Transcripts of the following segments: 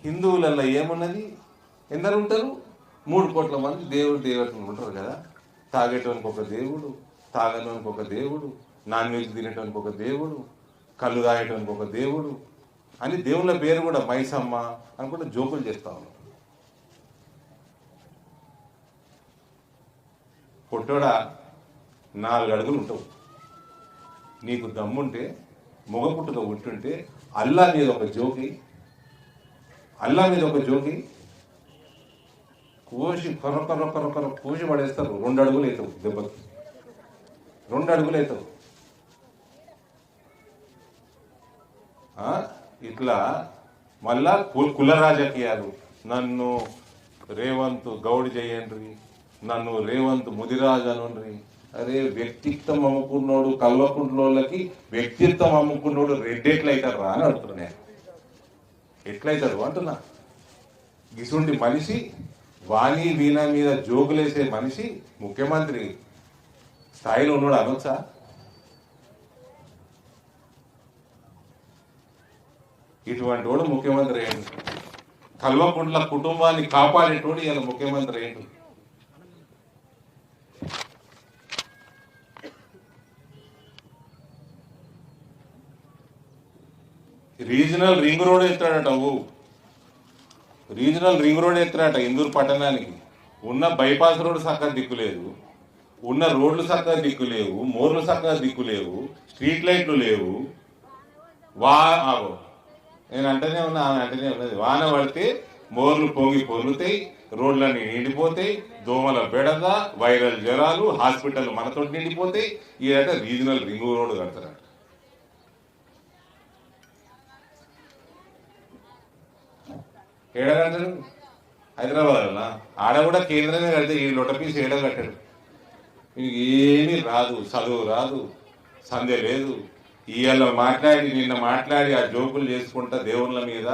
హిందువులలో ఏమున్నది? ఎందరు ఉంటారు? 3 కోట్ల మంది దేవుడు దేవతలు ఉంటారు కదా. తాగేటోనికి ఒక దేవుడు, తాగనోనికి ఒక దేవుడు, నాన్ వెజ్ తినేటోనికి ఒక దేవుడు, కళ్ళు తాగేటోనికి ఒక దేవుడు అని దేవుళ్ళ పేరు కూడా మైసమ్మ అనుకుంటే జోకులు చేస్తా ఉన్నాం. పొట్టోడా 4 అడుగులు ఉంటావు. నీకు దమ్ముంటే మొగ పుట్టుక పుట్టుంటే అల్లా మీద ఒక జోకి కోసి కొర కోసి పడేస్తారు. 2 అడుగులు అవుతావు దెబ్బకి, 2 అడుగులు అవుతావు. ఇట్లా మళ్ళా కుల రాజకీయాలు. నన్ను రేవంత్ గౌడ్ చేయండి, నన్ను రేవంత్ ముదిరాజు అనుండ్రి. అరే వ్యక్తిత్వం అమ్ముకున్నోడు కల్వకుంట్లోళ్ళకి వ్యక్తిత్వం అమ్ముకున్నోడు రెడ్డెట్లయితారు రా అని అడుగుతున్నా. ఎట్లయితారు అంటున్నా. గిసుంటి మనిషి, వాణి వీణ మీద జోకులేసే మనిషి ముఖ్యమంత్రి స్థాయిలో ఉన్నాడు అనొచ్చా? ఇటువంటి వాడు ముఖ్యమంత్రి ఏంటి? కల్వకుంట్ల కుటుంబాన్ని కాపాడేటోడు ఇలా ముఖ్యమంత్రి ఏంటి? రీజనల్ రింగ్ రోడ్ ఎత్తాడట. రీజనల్ రింగ్ రోడ్ ఎత్తాడట ఇందూరు పట్టణానికి. ఉన్న బైపాస్ రోడ్డు చక్కగా దిక్కులేదు, ఉన్న రోడ్లు చక్కగా దిక్కులేవు, మోర్లు చక్కగా దిక్కులేవు, స్ట్రీట్ లైట్లు లేవు. నేను అంటేనే ఉన్నా, ఆమె అంటేనే ఉన్నది. వాన పడితే మోర్లు పొంగి పొర్లుతాయి, రోడ్లన్నీ నిండిపోతాయి, దోమల బెడద, వైరల్ జ్వరాలు, హాస్పిటల్ మనతో నిండిపోతాయి. ఇదంటే రీజనల్ రింగ్ రోడ్ కడతారట. ఏడగంటారు హైదరాబాద్. ఆడ కూడా కేంద్రమే కడితే ఈ లొటపీస్ ఏడ కట్టాడు. ఏమీ రాదు, చదువు రాదు, సంధ్య లేదు. ఇవాళ మాట్లాడి నిన్న మాట్లాడి ఆ జోకులు చేసుకుంటా దేవుళ్ళ మీద,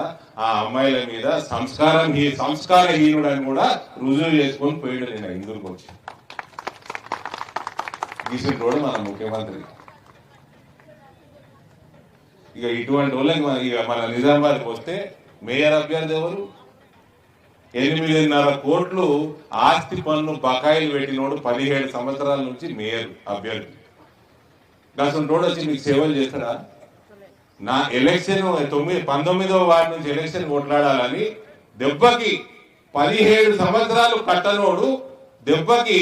ఆ అమ్మాయిల మీద సంస్కారహీనుడు అని కూడా రుజువు చేసుకొని పోయాడు నిన్న ఇందూరుకు వచ్చి. గీసింటోడు మన ముఖ్యమంత్రి. ఇక ఇటువంటి వాళ్ళకి మన నిజామాబాద్కి వస్తే మేయర్ అభ్యర్థి ఎవరు? 8.5 కోట్లు ఆస్తి పన్ను బకాయిలు పెట్టినోడు 17 సంవత్సరాల నుంచి మేయర్ అభ్యర్థి. అసలు రోడ్ వచ్చి మీకు సేవలు చేస్తాడా? నా ఎలక్షన్ 19వ వార్డు నుంచి ఎలక్షన్ కొట్లాడాలని దెబ్బకి 17 సంవత్సరాలు కట్టనోడు దెబ్బకి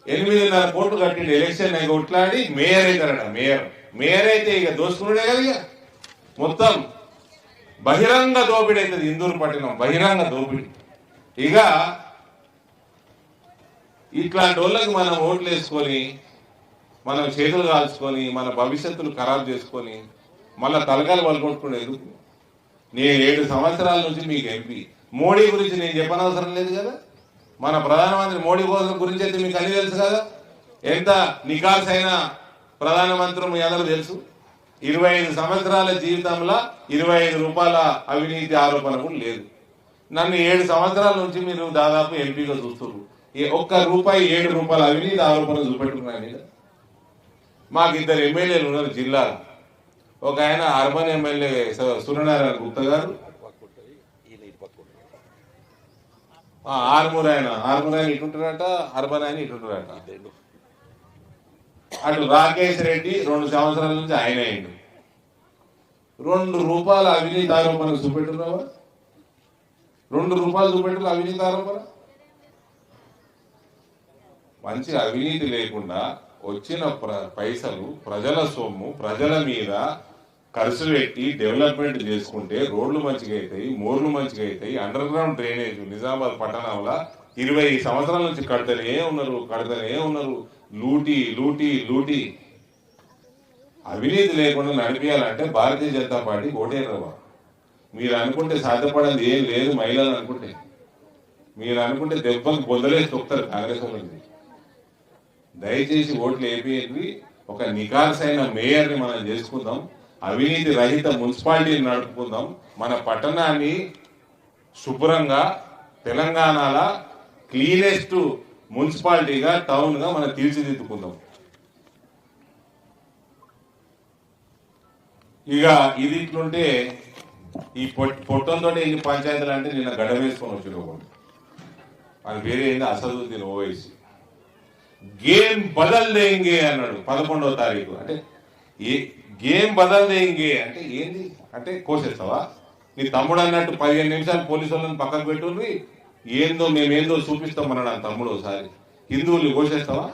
8.5 కోట్లు కట్టిండు. ఎలక్షన్ కొట్లాడి మేయర్ అవుతారట. మేయర్ అయితే ఇక దోసుకున్నాడే కదా. ఇక మొత్తం బహిరంగ దోపిడీ అవుతుంది ఇందూరు పట్టణం, బహిరంగ దోపిడీ. ఇక ఇట్లాంటి వాళ్ళకి మనం ఓట్లు వేసుకొని మనం చేతులు కాల్చుకొని మన భవిష్యత్తును ఖరాబ్ చేసుకొని మళ్ళా తలకాయలు పలుకొట్టుకునేది. నేను 7 సంవత్సరాల నుంచి మీకు ఎంపీ. మోడీ గురించి నేను చెప్పనవసరం లేదు కదా. మన ప్రధానమంత్రి మోడీ గురించి అయితే మీకు అన్ని తెలుసు కదా. ఎంత నికాల్స్ అయిన ప్రధానమంత్రి మీ అందరూ తెలుసు. 25 సంవత్సరాల జీవితంలో 25 రూపాయల అవినీతి ఆరోపణ కూడా లేదు. నన్ను 7 సంవత్సరాల నుంచి మీరు దాదాపు ఎంపీగా చూస్తున్నారు. 1 రూపాయి 7 రూపాయల అవినీతి ఆరోపణ చూపెట్టుకున్నాను. మాకు 2 ఎమ్మెల్యేలు ఉన్నారు జిల్లాలో. ఒక ఆయన అర్బన్ ఎమ్మెల్యే సూర్యనారాయణ గుప్తా గారు, ఆర్మూర్ ఆయన ఇటుంటారట, అర్బన్ ఆయన ఇటుంటారట. అటు రాకేష్ రెడ్డి 2 సంవత్సరాల నుంచి ఆయన అయిండు. 2 రూపాయల అవినీతి ఆరోపణ చూపెట్టున్నావా? 2 రూపాయలు చూపెట్టు అవినీతి ఆరోపణ. మంచి అవినీతి లేకుండా వచ్చిన పైసలు ప్రజల సొమ్ము ప్రజల మీద ఖర్చు పెట్టి డెవలప్మెంట్ చేసుకుంటే రోడ్లు మంచిగా అవుతాయి, మోర్లు మంచిగా అవుతాయి. అండర్ గ్రౌండ్ డ్రైనేజ్ నిజామాబాద్ పట్టణంలో 20 సంవత్సరాల నుంచి కడతనే ఉన్నారు. లూటీ అవినీతి లేకుండా నడిపించాలంటే భారతీయ జనతా పార్టీ ఓటేరవా? మీరు అనుకుంటే సాధ్యపడేది ఏం లేదు. మహిళలు అనుకుంటే మీరు అనుకుంటే దెబ్బకి బొందలేసి తొక్కుతారు కాంగ్రెస్ వాళ్ళకి. దయచేసి ఓట్లు వేపేది. ఒక నికార్సైన మేయర్ని మనం చేసుకుందాం, అవినీతి రహిత మున్సిపాలిటీని నడుపుకుందాం, మన పట్టణాన్ని శుభ్రంగా తెలంగాణలో క్లీనెస్ట్ మున్సిపాలిటీగా టౌన్గా మనం తీర్చిదిద్దుకుందాం. ఇక ఇది ఇట్లుంటే ఈ పొట్టంతో ఎన్ని పంచాయతీలు అంటే నిన్న గడ్డ వేసుకొని వచ్చిన ఒకడు అని వేరే ఏంది అసదుద్దీన్ ఓవైసీ గేమ్ బదల్ దేంగే అన్నాడు 11వ తారీఖు. అంటే ఏ గేమ్ బదల్ దేంగే అంటే ఏంది అంటే కోసేస్తావా? నీ తమ్ముడు అన్నట్టు 15 నిమిషాలు పోలీసు వాళ్ళని పక్కకు పెట్టుండ్రి, ఏందో మేమేందో చూపిస్తాం అన్నాడు ఆ తమ్ముడు. ఒకసారి హిందువుల్ని కోసేస్తావా?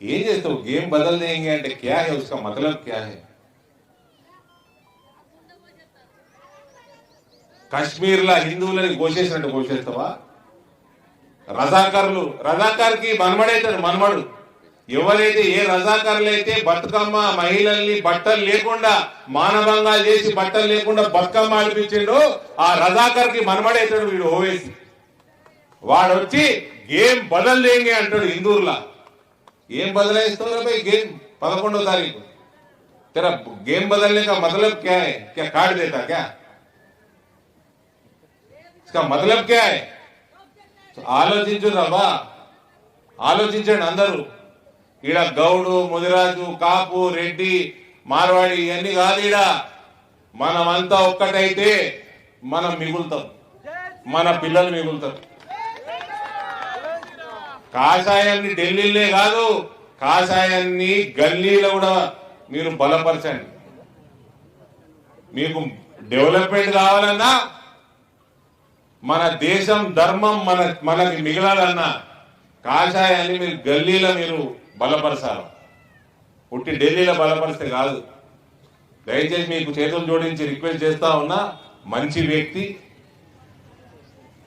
ఏం చేస్తావు? గేమ్ బదల్ దేంగే అంటే క్యా హై, ఉస్కా మతలబ్ క్యా హై? కాశ్మీర్లో హిందువులని కోసేసినట్టు కోసేస్తావా? రజాకార్కి మనమడైతాడు. మనమడు ఎవరైతే ఏ రజాకారులు అయితే బతుకమ్మ మహిళల్ని బట్టలు లేకుండా మానభంగాలు చేసి బట్టలు లేకుండా బతుకమ్మ ఆడిపించిండో ఆ రజాకార్కి మనమడైతాడు వీడు ఓవేసి. వాడు వచ్చి గేమ్ బదల్ దేంగే అంటాడు హిందువుల్లా. ఏం బదలాయిస్తావు भाई గేమ్ 11వ తారీఖు? तेरा गेम बदलने का मतलब क्या है? क्या काट देता क्या? इसका मतलब क्या है? ఆలోచించు రబ్బా, ఆలోచించండి అందరూ. ఈడ గౌడు, ముదిరాజు, కాపు, రెడ్డి, మార్వాడి ఇవన్నీ కాదు. ఈడ మనమంతా ఒక్కటైతే మనం మిగులుతాం, మన పిల్లలు మిగులుతారు. కాషాయాన్ని ఢిల్లీలే కాదు, కాషాయాన్ని గల్లీలో కూడా మీరు బలపరచండి. మీకు డెవలప్మెంట్ కావాలన్నా, మన దేశం ధర్మం మనకి మిగలాలన్నా కాషాయాన్ని మీరు గల్లీలో మీరు బలపరచాలి. పుట్టి ఢిల్లీలో బలపరిస్తే కాదు. దయచేసి మీకు చేతులు జోడించి రిక్వెస్ట్ చేస్తా ఉన్నా, మంచి వ్యక్తి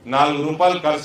4 రూపాయలు ఖర్చు